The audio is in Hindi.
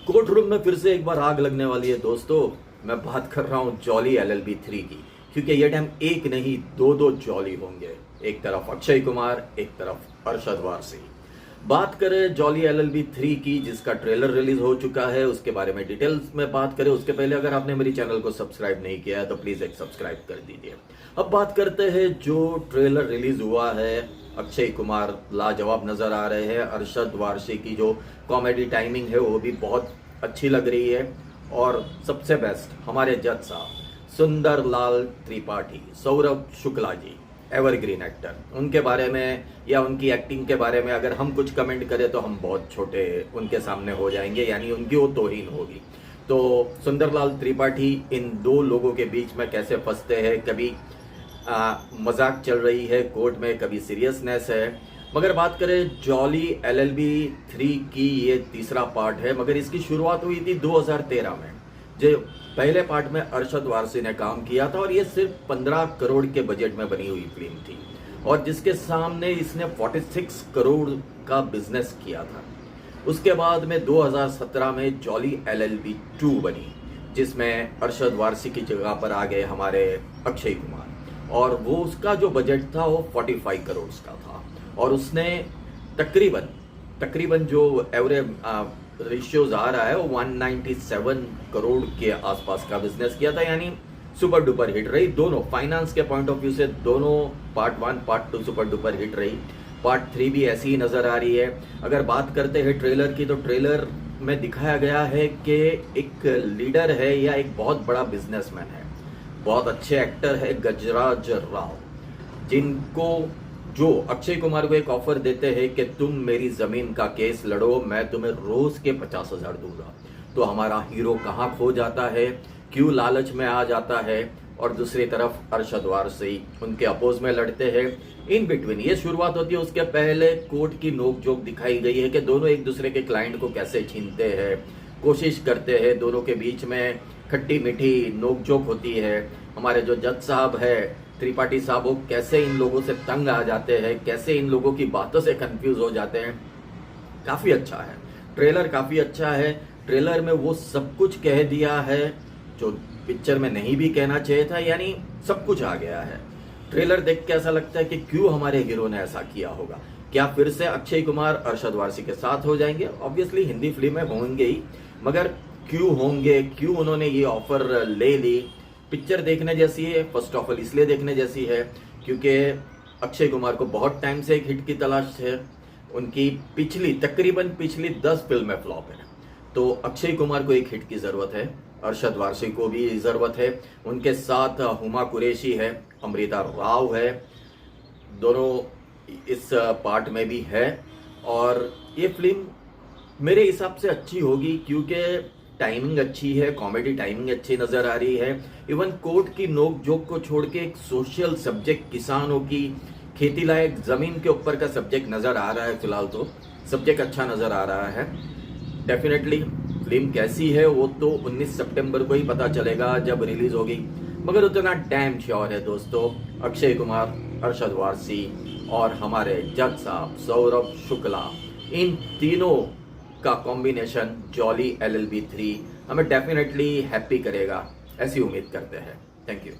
कोर्ट रूम में फिर से एक बार आग लगने वाली है दोस्तों। मैं बात कर रहा हूँ जॉली LLB 3 की, क्योंकि ये टाइम एक नहीं दो दो जॉली होंगे। एक तरफ अक्षय कुमार, एक तरफ अरशद वारसी। बात करें जॉली LLB 3 की, जिसका ट्रेलर रिलीज हो चुका है, उसके बारे में डिटेल्स में बात करें उसके पहले अगर आपने मेरी चैनल को सब्सक्राइब नहीं किया है तो प्लीज एक सब्सक्राइब कर दीजिए। अब बात करते हैं जो ट्रेलर रिलीज हुआ है। अक्षय कुमार लाजवाब नजर आ रहे हैं। अरशद वारसी की जो कॉमेडी टाइमिंग है वो भी बहुत अच्छी लग रही है। और सबसे बेस्ट हमारे जज साहब सुंदर लाल त्रिपाठी, सौरभ शुक्ला जी, एवरग्रीन एक्टर, उनके बारे में या उनकी एक्टिंग के बारे में अगर हम कुछ कमेंट करें तो हम बहुत छोटे उनके सामने हो जाएंगे, यानी उनकी वो तौहीन होगी। तो सुंदरलाल त्रिपाठी इन दो लोगों के बीच में कैसे फंसते हैं, कभी मजाक चल रही है कोर्ट में, कभी सीरियसनेस है। मगर बात करें जॉली LLB 3 की, ये तीसरा पार्ट है, मगर इसकी शुरुआत हुई थी 2013 में। जो पहले पार्ट में अरशद वारसी ने काम किया था और ये सिर्फ 15 करोड़ के बजट में बनी हुई फिल्म थी, और जिसके सामने इसने 46 करोड़ का बिजनेस किया था। उसके बाद में 2017 में जॉली LLB 2 बनी, जिसमें अरशद वारसी की जगह पर आ गए हमारे अक्षय कुमार, और वो उसका जो बजट था वो 45 करोड़ का था, और उसने तकरीबन जो एवरेज रेशियोज आ रहा है वो 197 करोड़ के आसपास का बिजनेस किया था, यानी सुपर डुपर हिट रही। दोनों फाइनेंस के पॉइंट ऑफ व्यू से दोनों part 1 part 2 super duper hit रही। पार्ट 3 भी ऐसी ही नजर आ रही है। अगर बात करते हैं ट्रेलर की, तो ट्रेलर में दिखाया गया है कि एक लीडर है या एक बहुत बड़ा बिजनेसमैन है, बहुत अच्छे एक्टर है गजराज राव, जिनको जो अक्षय कुमार को एक ऑफर देते हैं कि तुम मेरी जमीन का केस लड़ो, मैं तुम्हें रोज के 50,000 दूंगा। तो हमारा हीरो कहाँ खो जाता है, क्यों लालच में आ जाता है, और दूसरी तरफ अरशद वारसी उनके अपोज में लड़ते हैं। इन बिटवीन ये शुरुआत होती है। उसके पहले कोर्ट की नोकझोंक दिखाई गई है कि दोनों एक दूसरे के क्लाइंट को कैसे छीनते हैं, कोशिश करते हैं। दोनों के बीच में खट्टी मीठी नोकझोंक होती है। हमारे जो जज साहब है त्रिपाठी साहब, वो कैसे इन लोगों से तंग आ जाते हैं, कैसे इन लोगों की बातों से कंफ्यूज हो जाते हैं। काफी अच्छा है ट्रेलर, काफी अच्छा है। ट्रेलर में वो सब कुछ कह दिया है जो पिक्चर में नहीं भी कहना चाहिए था, यानी सब कुछ आ गया है। ट्रेलर देख के ऐसा लगता है कि क्यों हमारे हीरो ने ऐसा किया होगा। क्या फिर से अक्षय कुमार अरशद वारसी के साथ हो जाएंगे? ऑब्वियसली हिंदी फिल्म में होंगे ही, मगर क्यों होंगे, क्यों उन्होंने ये ऑफर ले ली? पिक्चर देखने जैसी है। फर्स्ट ऑफ ऑल इसलिए देखने जैसी है क्योंकि अक्षय कुमार को बहुत टाइम से एक हिट की तलाश है। उनकी तकरीबन पिछली 10 फिल्में फ्लॉप है, तो अक्षय कुमार को एक हिट की जरूरत है। अरशद वारसी को भी जरूरत है। उनके साथ हुमा कुरैशी है, अमृता राव है, दोनों इस पार्ट में भी है। और ये फिल्म मेरे हिसाब से अच्छी होगी क्योंकि टाइमिंग अच्छी है, कॉमेडी टाइमिंग अच्छी नजर आ रही है। इवन कोर्ट की नोकझोंक को छोड़ के एक सोशल सब्जेक्ट, किसानों की खेती लायक जमीन के ऊपर का सब्जेक्ट नजर आ रहा है। फिलहाल तो सब्जेक्ट अच्छा नजर आ रहा है। डेफिनेटली फिल्म कैसी है वो तो 19 सितंबर को ही पता चलेगा जब रिलीज होगी, मगर उतना डैम श्योर है दोस्तों, अक्षय कुमार, अरशद वारसी और हमारे जज साहब सौरभ शुक्ला, इन तीनों का कॉम्बिनेशन जॉली LLB 3 हमें डेफिनेटली हैप्पी करेगा, ऐसी उम्मीद करते हैं। Thank you.